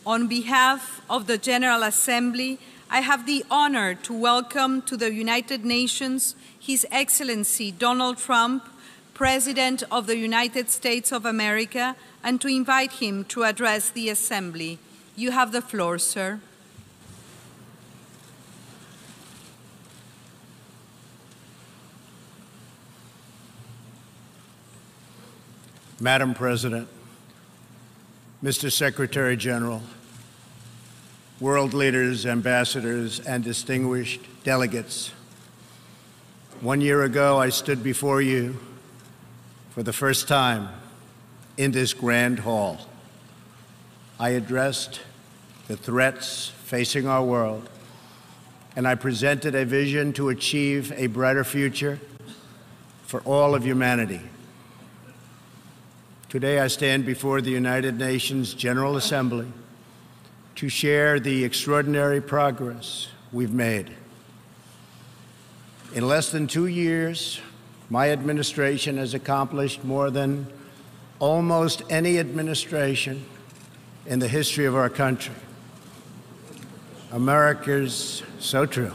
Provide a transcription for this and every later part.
On behalf of the General Assembly, I have the honor to welcome to the United Nations His Excellency Donald Trump, President of the United States of America, and to invite him to address the Assembly. You have the floor, sir. Madam President, Mr. Secretary General, world leaders, ambassadors, and distinguished delegates, 1 year ago I stood before you for the first time in this grand hall. I addressed the threats facing our world, and I presented a vision to achieve a brighter future for all of humanity. Today I stand before the United Nations General Assembly to share the extraordinary progress we've made. In less than 2 years, my administration has accomplished more than almost any administration in the history of our country. America's so true.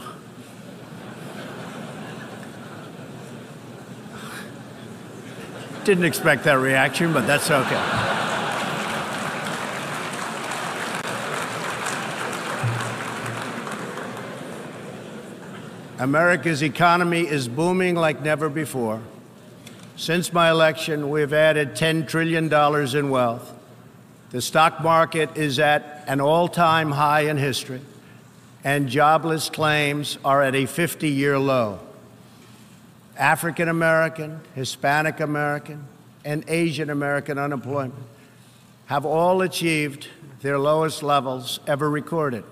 Didn't expect that reaction, but that's okay. America's economy is booming like never before. Since my election, we've added $10 trillion in wealth. The stock market is at an all-time high in history, and jobless claims are at a 50-year low. African American, Hispanic American, and Asian American unemployment have all achieved their lowest levels ever recorded.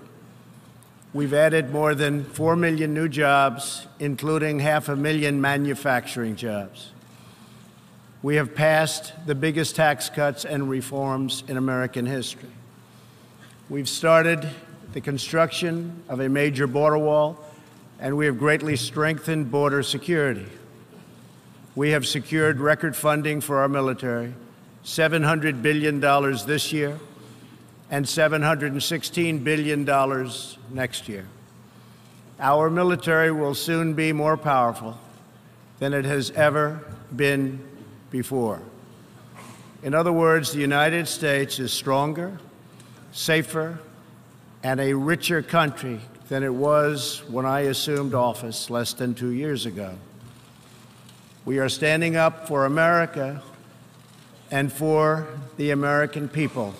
We've added more than 4 million new jobs, including 500,000 manufacturing jobs. We have passed the biggest tax cuts and reforms in American history. We've started the construction of a major border wall, and we have greatly strengthened border security. We have secured record funding for our military, $700 billion this year and $716 billion next year. Our military will soon be more powerful than it has ever been before. In other words, the United States is stronger, safer, and a richer country than it was when I assumed office less than 2 years ago. We are standing up for America and for the American people,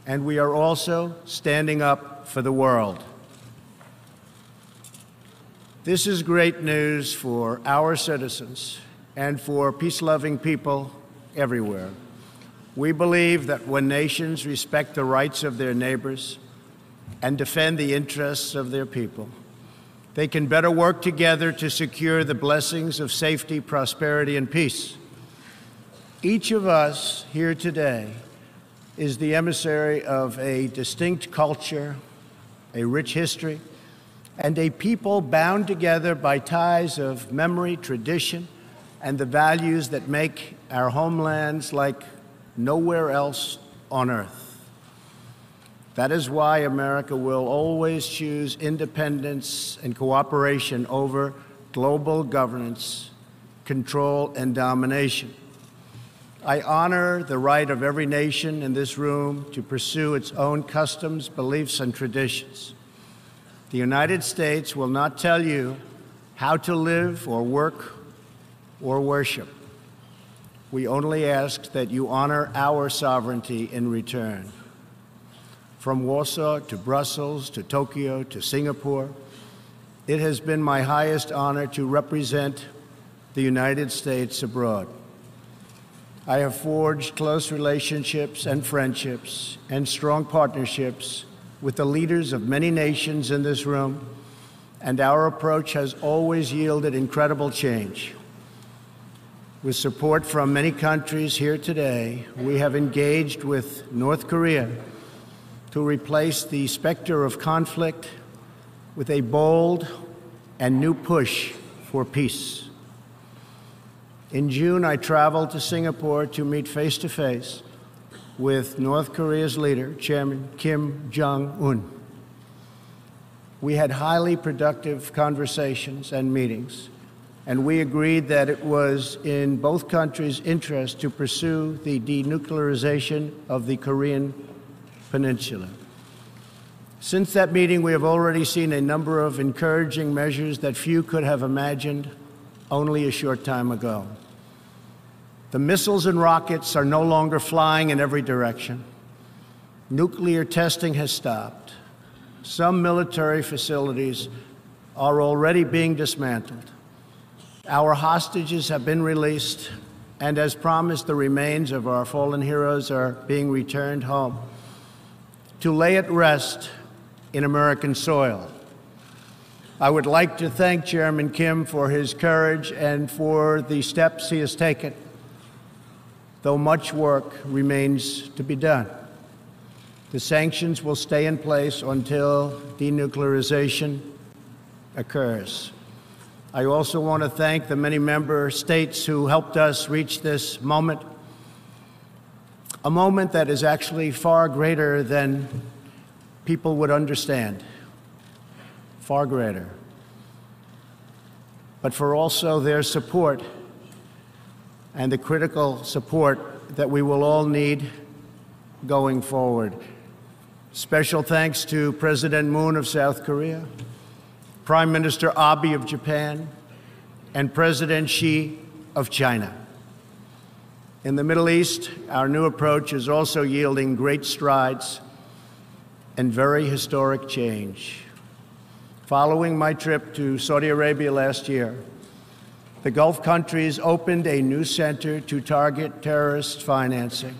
and we are also standing up for the world. This is great news for our citizens and for peace-loving people everywhere. We believe that when nations respect the rights of their neighbors and defend the interests of their people, they can better work together to secure the blessings of safety, prosperity, and peace. Each of us here today is the emissary of a distinct culture, a rich history, and a people bound together by ties of memory, tradition, and the values that make our homelands like nowhere else on earth. That is why America will always choose independence and cooperation over global governance, control, and domination. I honor the right of every nation in this room to pursue its own customs, beliefs, and traditions. The United States will not tell you how to live or work or worship. We only ask that you honor our sovereignty in return. From Warsaw to Brussels to Tokyo to Singapore, it has been my highest honor to represent the United States abroad. I have forged close relationships and friendships and strong partnerships with the leaders of many nations in this room, and our approach has always yielded incredible change. With support from many countries here today, we have engaged with North Korea to replace the specter of conflict with a bold and new push for peace. In June, I traveled to Singapore to meet face-to-face with North Korea's leader, Chairman Kim Jong-un. We had highly productive conversations and meetings, and we agreed that it was in both countries' interest to pursue the denuclearization of the Korean Peninsula. Since that meeting, we have already seen a number of encouraging measures that few could have imagined only a short time ago. The missiles and rockets are no longer flying in every direction. Nuclear testing has stopped. Some military facilities are already being dismantled. Our hostages have been released, and as promised, the remains of our fallen heroes are being returned home to lay at rest in American soil. I would like to thank Chairman Kim for his courage and for the steps he has taken, though much work remains to be done. The sanctions will stay in place until denuclearization occurs. I also want to thank the many member states who helped us reach this moment, a moment that is actually far greater than people would understand, far greater, but for also their support and the critical support that we will all need going forward. Special thanks to President Moon of South Korea, Prime Minister Abe of Japan, and President Xi of China. In the Middle East, our new approach is also yielding great strides and very historic change. Following my trip to Saudi Arabia last year, the Gulf countries opened a new center to target terrorist financing.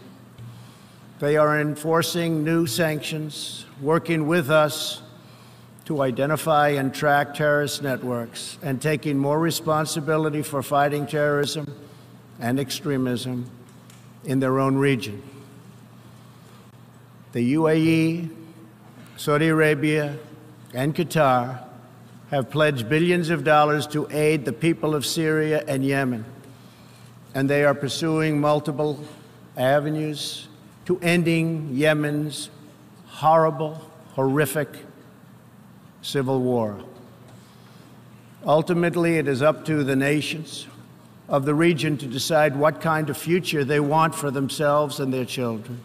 They are enforcing new sanctions, working with us to identify and track terrorist networks, and taking more responsibility for fighting terrorism and extremism in their own region. The UAE, Saudi Arabia, and Qatar have pledged billions of dollars to aid the people of Syria and Yemen, and they are pursuing multiple avenues to ending Yemen's horrible, horrific civil war. Ultimately, it is up to the nations of the region to decide what kind of future they want for themselves and their children.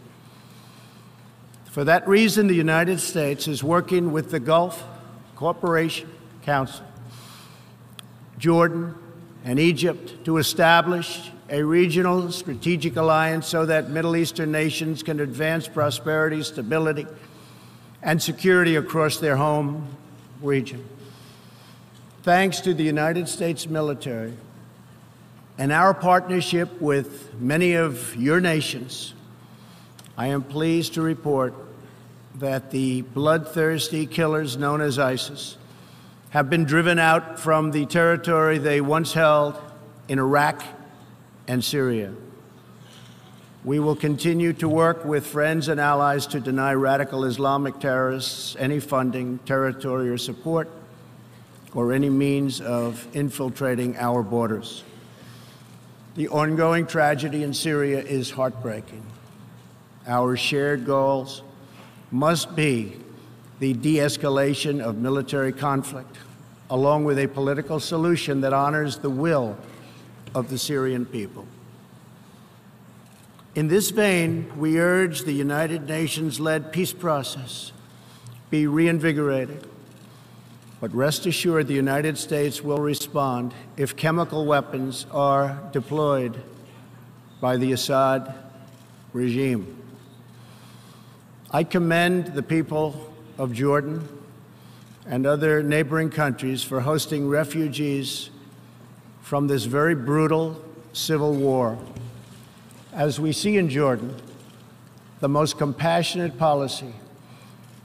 For that reason, the United States is working with the Gulf Cooperation Council, Jordan, and Egypt to establish a regional strategic alliance so that Middle Eastern nations can advance prosperity, stability, and security across their home region. Thanks to the United States military and our partnership with many of your nations, I am pleased to report that the bloodthirsty killers known as ISIS have been driven out from the territory they once held in Iraq and Syria. We will continue to work with friends and allies to deny radical Islamic terrorists any funding, territory, or support, or any means of infiltrating our borders. The ongoing tragedy in Syria is heartbreaking. Our shared goals must be the de-escalation of military conflict, along with a political solution that honors the will of the Syrian people. In this vein, we urge the United Nations-led peace process be reinvigorated. But rest assured, the United States will respond if chemical weapons are deployed by the Assad regime. I commend the people of Jordan and other neighboring countries for hosting refugees from this very brutal civil war. As we see in Jordan, the most compassionate policy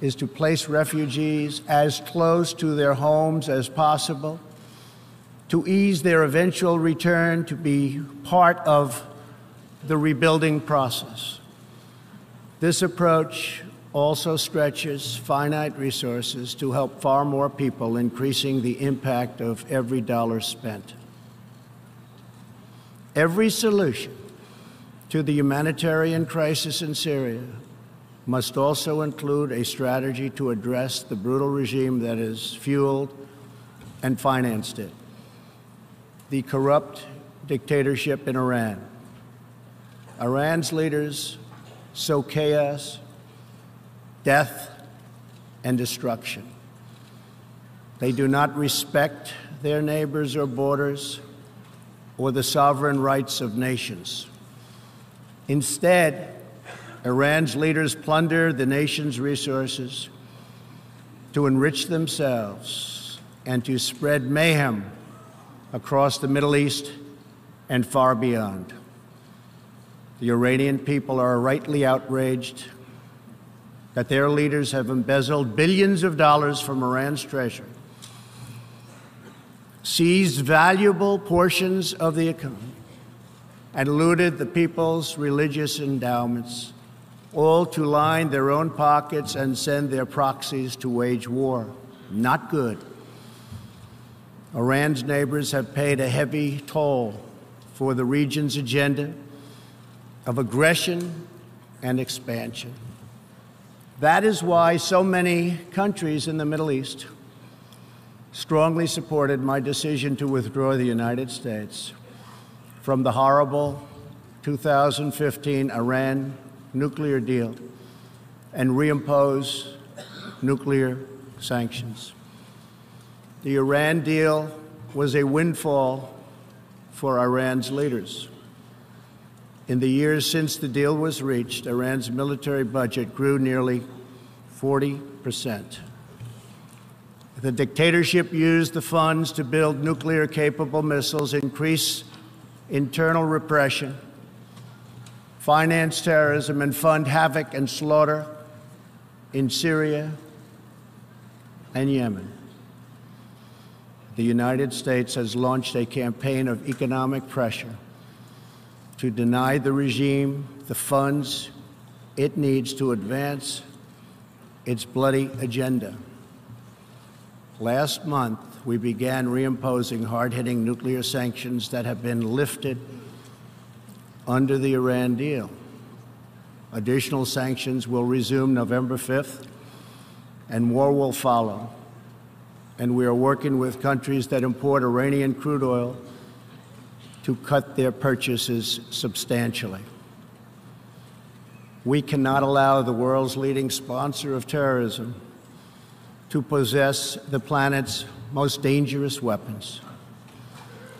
is to place refugees as close to their homes as possible, to ease their eventual return to be part of the rebuilding process. This approach also stretches finite resources to help far more people, increasing the impact of every dollar spent. Every solution to the humanitarian crisis in Syria must also include a strategy to address the brutal regime that has fueled and financed it, the corrupt dictatorship in Iran. Iran's leaders sow chaos, death, and destruction. They do not respect their neighbors or borders or the sovereign rights of nations. Instead, Iran's leaders plunder the nation's resources to enrich themselves and to spread mayhem across the Middle East and far beyond. The Iranian people are rightly outraged that their leaders have embezzled billions of dollars from Iran's treasury, seized valuable portions of the economy, and looted the people's religious endowments, all to line their own pockets and send their proxies to wage war. Not good. Iran's neighbors have paid a heavy toll for the region's agenda of aggression and expansion. That is why so many countries in the Middle East strongly supported my decision to withdraw the United States from the horrible 2015 Iran nuclear deal and reimpose nuclear sanctions. The Iran deal was a windfall for Iran's leaders. In the years since the deal was reached, Iran's military budget grew nearly 40%. The dictatorship used the funds to build nuclear-capable missiles, increase internal repression, finance terrorism, and fund havoc and slaughter in Syria and Yemen. The United States has launched a campaign of economic pressure to deny the regime the funds it needs to advance its bloody agenda. Last month, we began reimposing hard-hitting nuclear sanctions that have been lifted under the Iran deal. Additional sanctions will resume November 5th, and more will follow. And we are working with countries that import Iranian crude oil to cut their purchases substantially. We cannot allow the world's leading sponsor of terrorism to possess the planet's most dangerous weapons.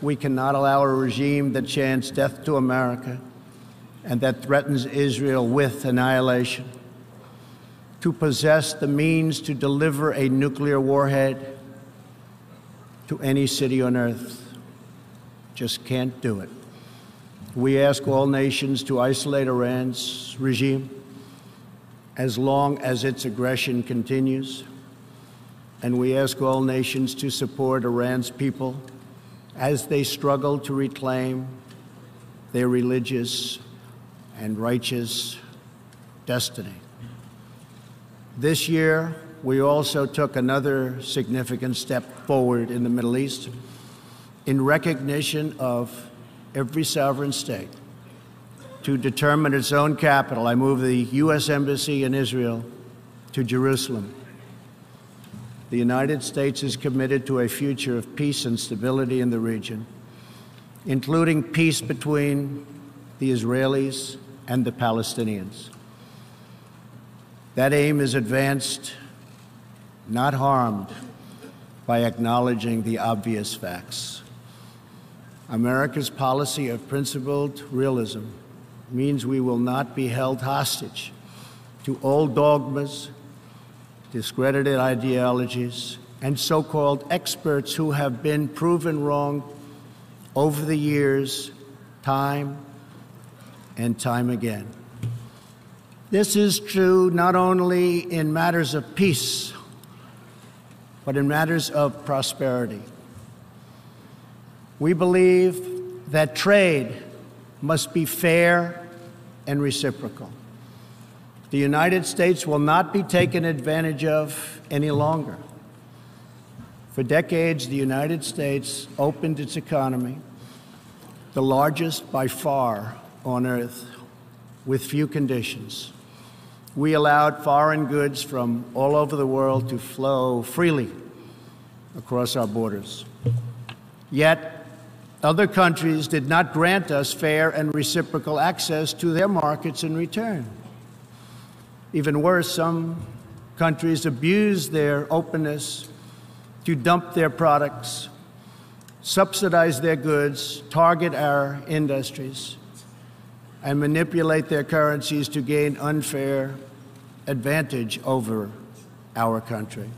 We cannot allow a regime that chants death to America and that threatens Israel with annihilation to possess the means to deliver a nuclear warhead to any city on earth. Just can't do it. We ask all nations to isolate Iran's regime as long as its aggression continues. And we ask all nations to support Iran's people as they struggle to reclaim their religious and righteous destiny. This year, we also took another significant step forward in the Middle East in recognition of every sovereign state to determine its own capital. I moved the U.S. Embassy in Israel to Jerusalem. The United States is committed to a future of peace and stability in the region, including peace between the Israelis and the Palestinians. That aim is advanced, not harmed, by acknowledging the obvious facts. America's policy of principled realism means we will not be held hostage to old dogmas, discredited ideologies, and so-called experts who have been proven wrong over the years, time and time again. This is true not only in matters of peace, but in matters of prosperity. We believe that trade must be fair and reciprocal. The United States will not be taken advantage of any longer. For decades, the United States opened its economy, the largest by far on earth, with few conditions. We allowed foreign goods from all over the world to flow freely across our borders. Yet, other countries did not grant us fair and reciprocal access to their markets in return. Even worse, some countries abused their openness to dump their products, subsidize their goods, target our industries, and manipulate their currencies to gain unfair advantage over our country.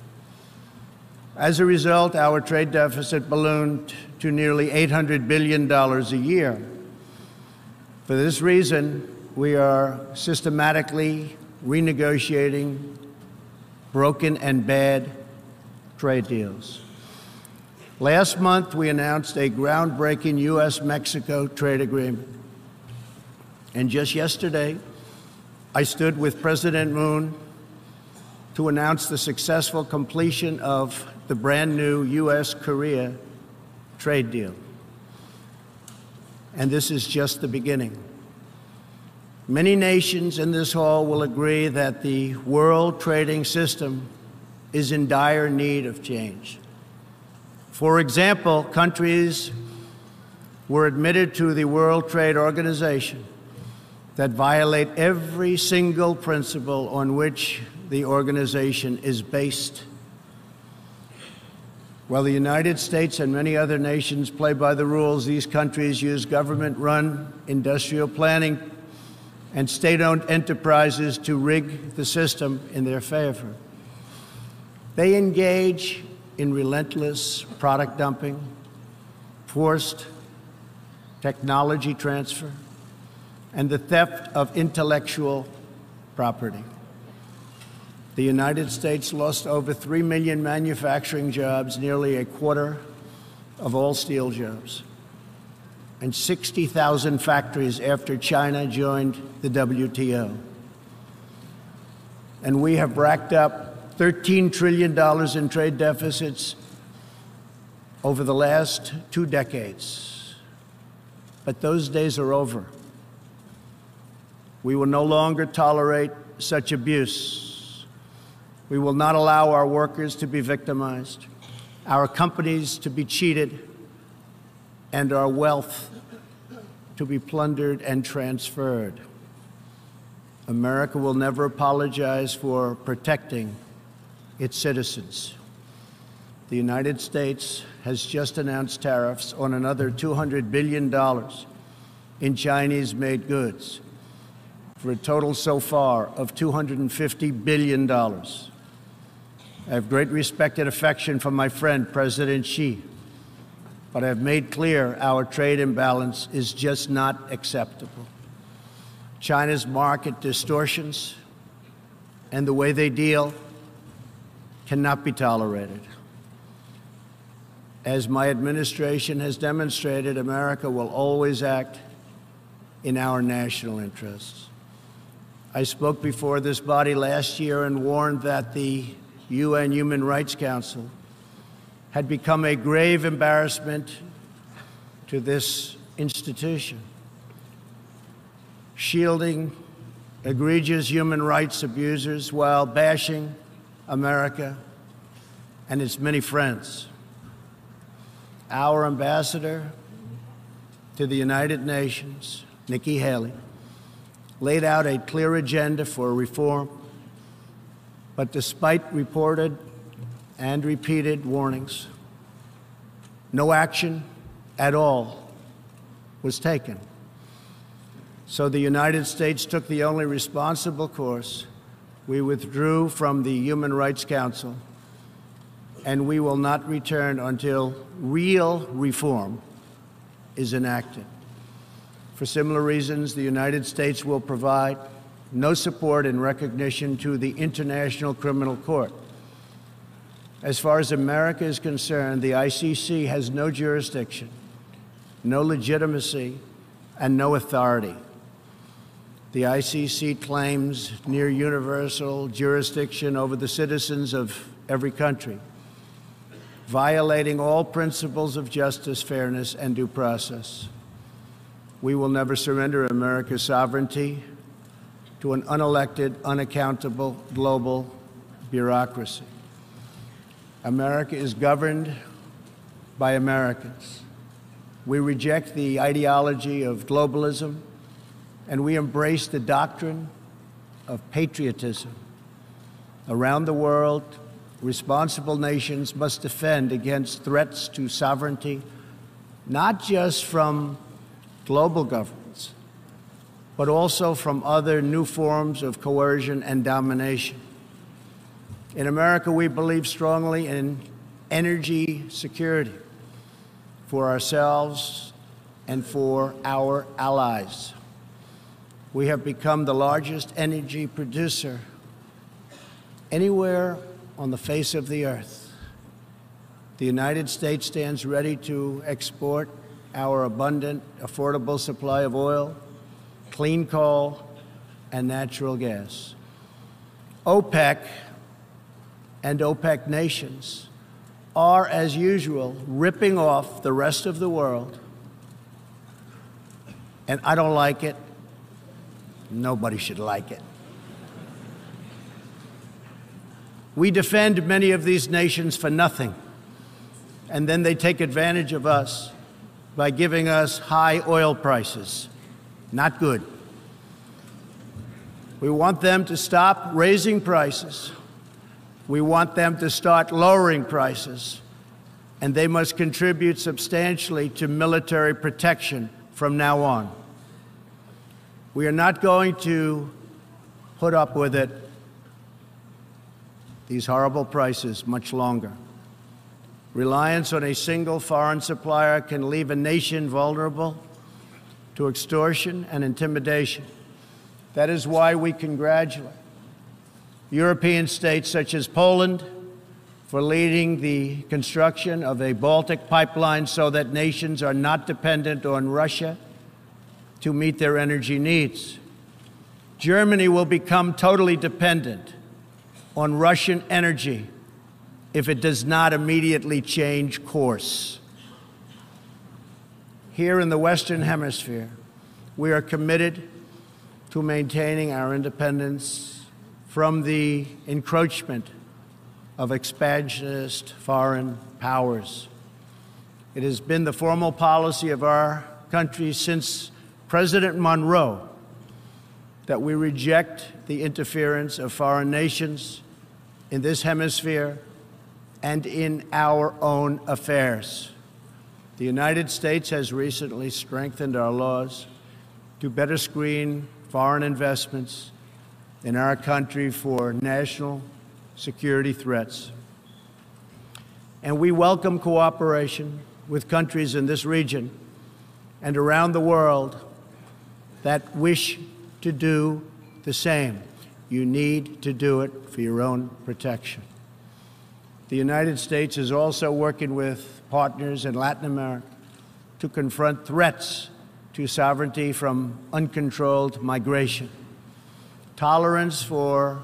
As a result, our trade deficit ballooned to nearly $800 billion a year. For this reason, we are systematically renegotiating broken and bad trade deals. Last month, we announced a groundbreaking U.S.-Mexico trade agreement. And just yesterday, I stood with President Moon to announce the successful completion of the brand new U.S.-Korea trade deal. And this is just the beginning. Many nations in this hall will agree that the world trading system is in dire need of change. For example, countries were admitted to the World Trade Organization that violate every single principle on which the organization is based. While the United States and many other nations play by the rules, these countries use government-run industrial planning and state-owned enterprises to rig the system in their favor. They engage in relentless product dumping, forced technology transfer, and the theft of intellectual property. The United States lost over 3 million manufacturing jobs, nearly a quarter of all steel jobs, and 60,000 factories after China joined the WTO. And we have racked up $13 trillion in trade deficits over the last 2 decades. But those days are over. We will no longer tolerate such abuse. We will not allow our workers to be victimized, our companies to be cheated, and our wealth to be plundered and transferred. America will never apologize for protecting its citizens. The United States has just announced tariffs on another $200 billion in Chinese-made goods, for a total so far of $250 billion. I have great respect and affection for my friend, President Xi, but I have made clear our trade imbalance is just not acceptable. China's market distortions and the way they deal cannot be tolerated. As my administration has demonstrated, America will always act in our national interests. I spoke before this body last year and warned that the UN Human Rights Council had become a grave embarrassment to this institution, shielding egregious human rights abusers while bashing America and its many friends. Our ambassador to the United Nations, Nikki Haley, laid out a clear agenda for reform, but despite reported and repeated warnings, no action at all was taken. So the United States took the only responsible course. We withdrew from the Human Rights Council, and we will not return until real reform is enacted. For similar reasons, the United States will provide no support in recognition to the International Criminal Court. As far as America is concerned, the ICC has no jurisdiction, no legitimacy, and no authority. The ICC claims near universal jurisdiction over the citizens of every country, violating all principles of justice, fairness, and due process. We will never surrender America's sovereignty to an unelected, unaccountable global bureaucracy. America is governed by Americans. We reject the ideology of globalism, and we embrace the doctrine of patriotism. Around the world, responsible nations must defend against threats to sovereignty, not just from global governments, but also from other new forms of coercion and domination. In America, we believe strongly in energy security for ourselves and for our allies. We have become the largest energy producer anywhere on the face of the earth. The United States stands ready to export our abundant, affordable supply of oil, clean coal, and natural gas. OPEC and OPEC nations are, as usual, ripping off the rest of the world. And I don't like it. Nobody should like it. We defend many of these nations for nothing, and then they take advantage of us by giving us high oil prices. Not good. We want them to stop raising prices. We want them to start lowering prices, and they must contribute substantially to military protection from now on. We are not going to put up with it, these horrible prices, much longer. Reliance on a single foreign supplier can leave a nation vulnerable to extortion and intimidation. That is why we congratulate European states such as Poland for leading the construction of a Baltic pipeline so that nations are not dependent on Russia to meet their energy needs. Germany will become totally dependent on Russian energy if it does not immediately change course. Here in the Western Hemisphere, we are committed to maintaining our independence from the encroachment of expansionist foreign powers. It has been the formal policy of our country since President Monroe that we reject the interference of foreign nations in this hemisphere and in our own affairs. The United States has recently strengthened our laws to better screen foreign investments in our country for national security threats. And we welcome cooperation with countries in this region and around the world that wish to do the same. You need to do it for your own protection. The United States is also working with partners in Latin America to confront threats to sovereignty from uncontrolled migration. Tolerance for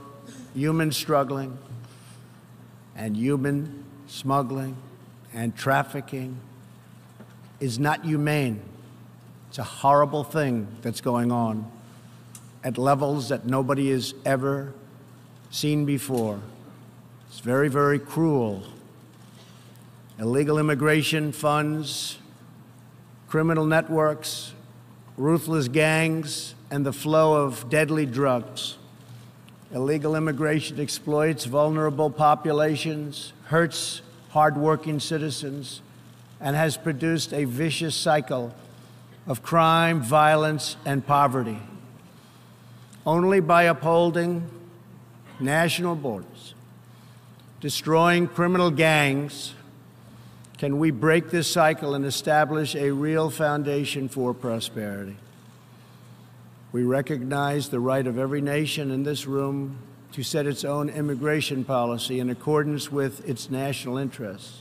human struggling and human smuggling and trafficking is not humane. It's a horrible thing that's going on at levels that nobody has ever seen before. It's very, very cruel. Illegal immigration funds criminal networks, ruthless gangs, and the flow of deadly drugs. Illegal immigration exploits vulnerable populations, hurts hardworking citizens, and has produced a vicious cycle of crime, violence, and poverty. Only by upholding national borders, destroying criminal gangs, can we break this cycle and establish a real foundation for prosperity. We recognize the right of every nation in this room to set its own immigration policy in accordance with its national interests,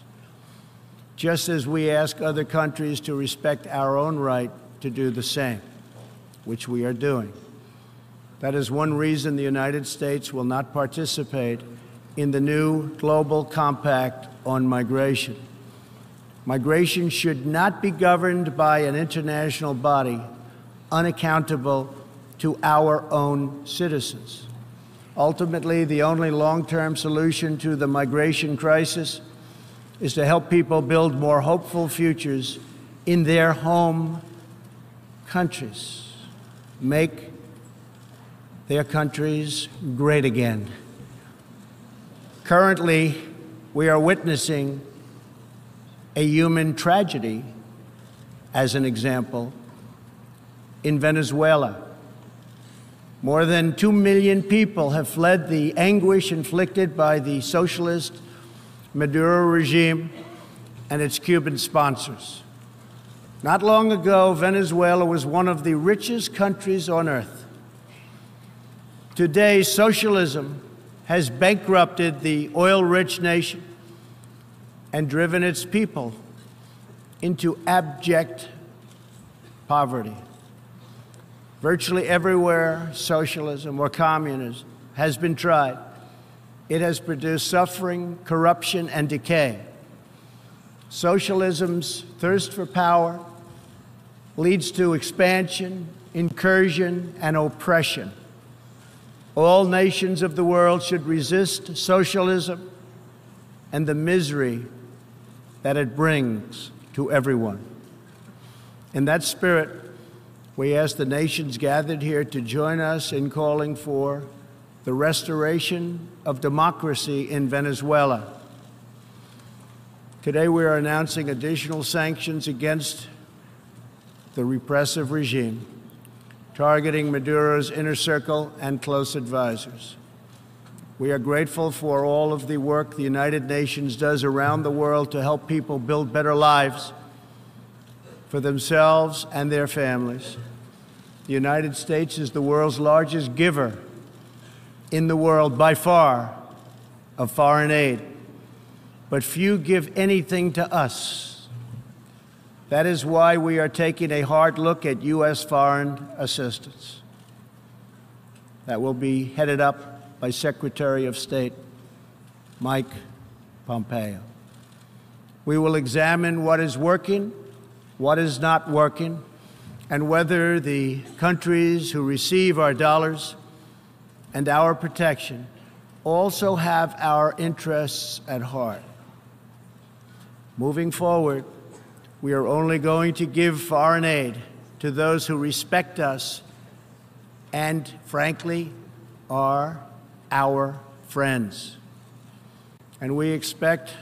just as we ask other countries to respect our own right to do the same, which we are doing. That is one reason the United States will not participate in the new global compact on migration. Migration should not be governed by an international body unaccountable to our own citizens. Ultimately, the only long-term solution to the migration crisis is to help people build more hopeful futures in their home countries, make their countries great again. Currently, we are witnessing a human tragedy, as an example, in Venezuela. More than 2 million people have fled the anguish inflicted by the socialist Maduro regime and its Cuban sponsors. Not long ago, Venezuela was one of the richest countries on earth. Today, socialism has bankrupted the oil-rich nation and driven its people into abject poverty. Virtually everywhere socialism or communism has been tried, it has produced suffering, corruption, and decay. Socialism's thirst for power leads to expansion, incursion, and oppression. All nations of the world should resist socialism and the misery that it brings to everyone. In that spirit, we ask the nations gathered here to join us in calling for the restoration of democracy in Venezuela. Today, we are announcing additional sanctions against the repressive regime, targeting Maduro's inner circle and close advisors. We are grateful for all of the work the United Nations does around the world to help people build better lives for themselves and their families. The United States is the world's largest giver in the world, by far, of foreign aid. But few give anything to us. That is why we are taking a hard look at U.S. foreign assistance. That will be headed up by Secretary of State Mike Pompeo. We will examine what is working, what is not working, and whether the countries who receive our dollars and our protection also have our interests at heart. Moving forward, we are only going to give foreign aid to those who respect us and, frankly, are our friends. And we expect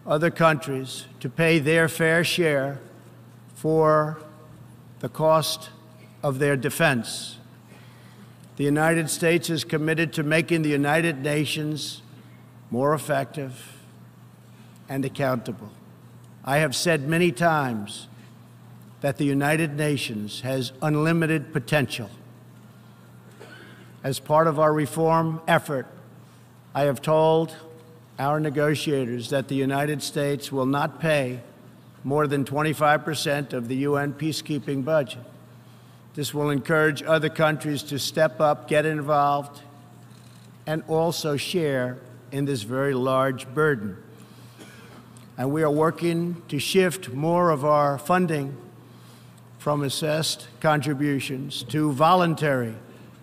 other countries to pay their fair share for the cost of their defense. The United States is committed to making the United Nations more effective and accountable. I have said many times that the United Nations has unlimited potential. As part of our reform effort, I have told our negotiators that the United States will not pay more than 25% of the UN peacekeeping budget. This will encourage other countries to step up, get involved, and also share in this very large burden. And we are working to shift more of our funding from assessed contributions to voluntary,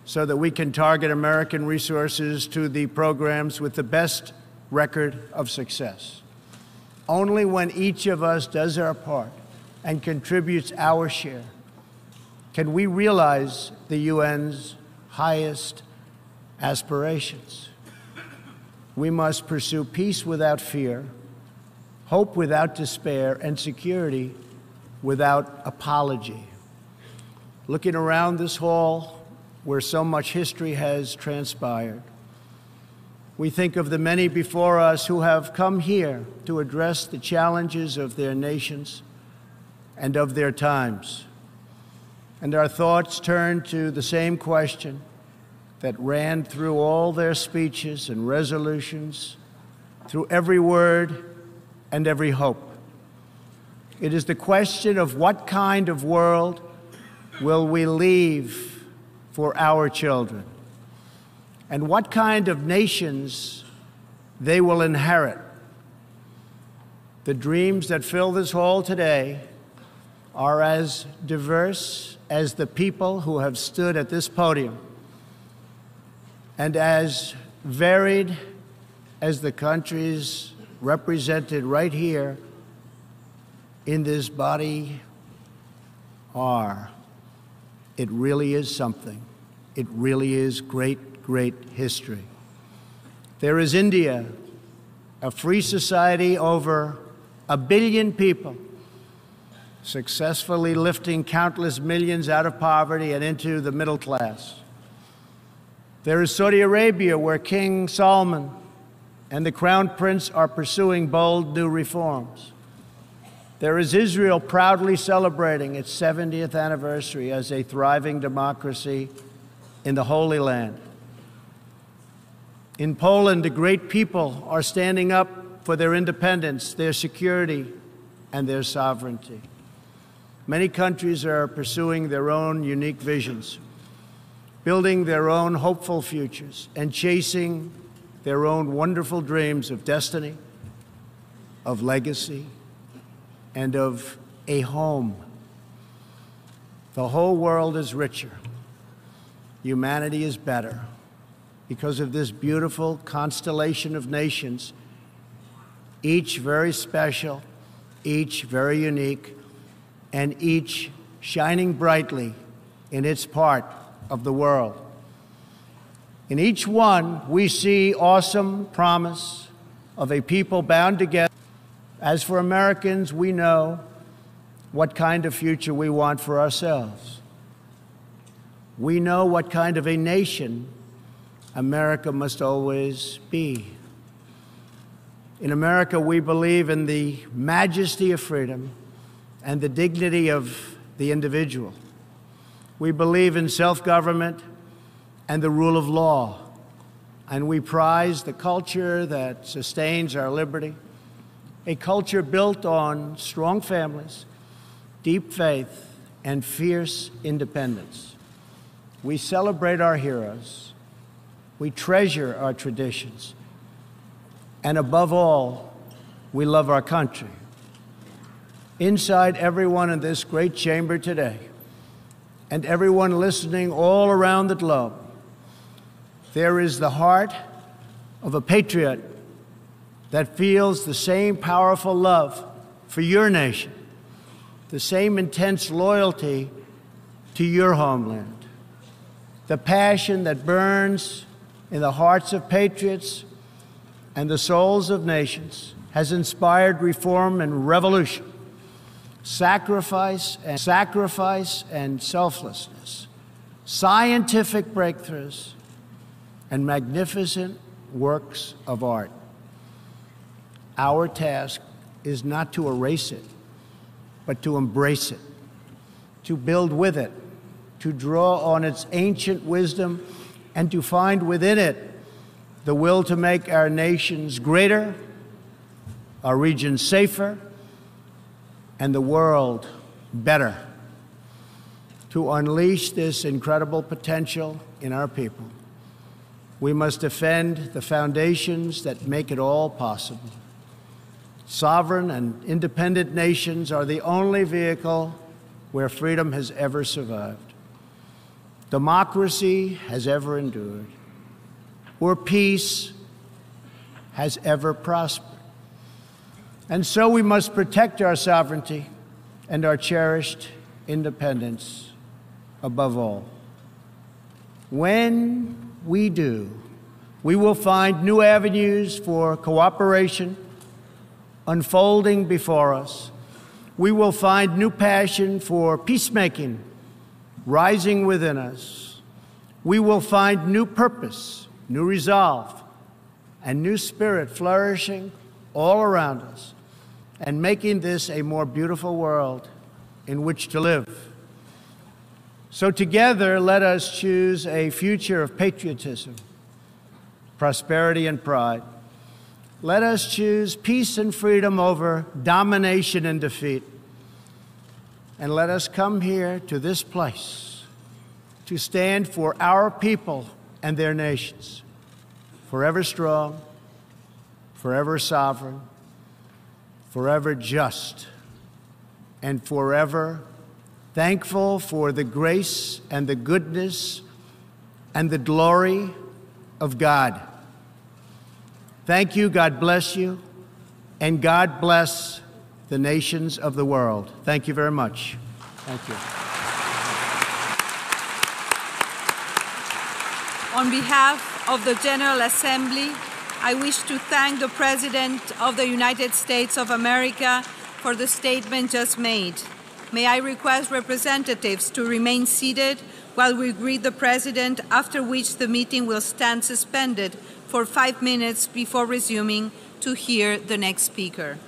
so that we can target American resources to the programs with the best record of success. Only when each of us does our part and contributes our share can we realize the UN's highest aspirations. We must pursue peace without fear, hope without despair, and security without apology. Looking around this hall, where so much history has transpired, we think of the many before us who have come here to address the challenges of their nations and of their times. And our thoughts turn to the same question that ran through all their speeches and resolutions, through every word and every hope. It is the question of what kind of world will we leave for our children, and what kind of nations they will inherit. The dreams that fill this hall today are as diverse as the people who have stood at this podium, and as varied as the countries represented right here in this body are. It really is something. It really is great, great history. There is India, a free society, over 1 billion people, successfully lifting countless millions out of poverty and into the middle class. There is Saudi Arabia, where King Salman and the Crown Prince are pursuing bold new reforms. There is Israel, proudly celebrating its 70th anniversary as a thriving democracy in the Holy Land. In Poland, the great people are standing up for their independence, their security, and their sovereignty. Many countries are pursuing their own unique visions, building their own hopeful futures, and chasing their own wonderful dreams of destiny, of legacy, and of a home. The whole world is richer. Humanity is better because of this beautiful constellation of nations, each very special, each very unique, and each shining brightly in its part of the world. In each one, we see awesome promise of a people bound together. As for Americans, we know what kind of future we want for ourselves. We know what kind of a nation America must always be. In America, we believe in the majesty of freedom and the dignity of the individual. We believe in self-government and the rule of law, and we prize the culture that sustains our liberty, a culture built on strong families, deep faith, and fierce independence. We celebrate our heroes, we treasure our traditions, and above all, we love our country. Inside everyone in this great chamber today, and everyone listening all around the globe, there is the heart of a patriot that feels the same powerful love for your nation, the same intense loyalty to your homeland. The passion that burns in the hearts of patriots and the souls of nations has inspired reform and revolution, sacrifice and selflessness, scientific breakthroughs, and magnificent works of art. Our task is not to erase it, but to embrace it, to build with it, to draw on its ancient wisdom, and to find within it the will to make our nations greater, our region safer, and the world better. To unleash this incredible potential in our people, we must defend the foundations that make it all possible. Sovereign and independent nations are the only vehicle where freedom has ever survived, democracy has ever endured, or peace has ever prospered. And so we must protect our sovereignty and our cherished independence above all. When we do, we will find new avenues for cooperation unfolding before us. We will find new passion for peacemaking rising within us. We will find new purpose, new resolve, and new spirit flourishing all around us, and making this a more beautiful world in which to live. So together, let us choose a future of patriotism, prosperity, and pride. Let us choose peace and freedom over domination and defeat. And let us come here to this place to stand for our people and their nations, forever strong, forever sovereign, forever just, and forever, thankful for the grace and the goodness and the glory of God. Thank you, God bless you, and God bless the nations of the world. Thank you very much. Thank you. On behalf of the General Assembly, I wish to thank the President of the United States of America for the statement just made. May I request representatives to remain seated while we greet the President, after which the meeting will stand suspended for 5 minutes before resuming to hear the next speaker.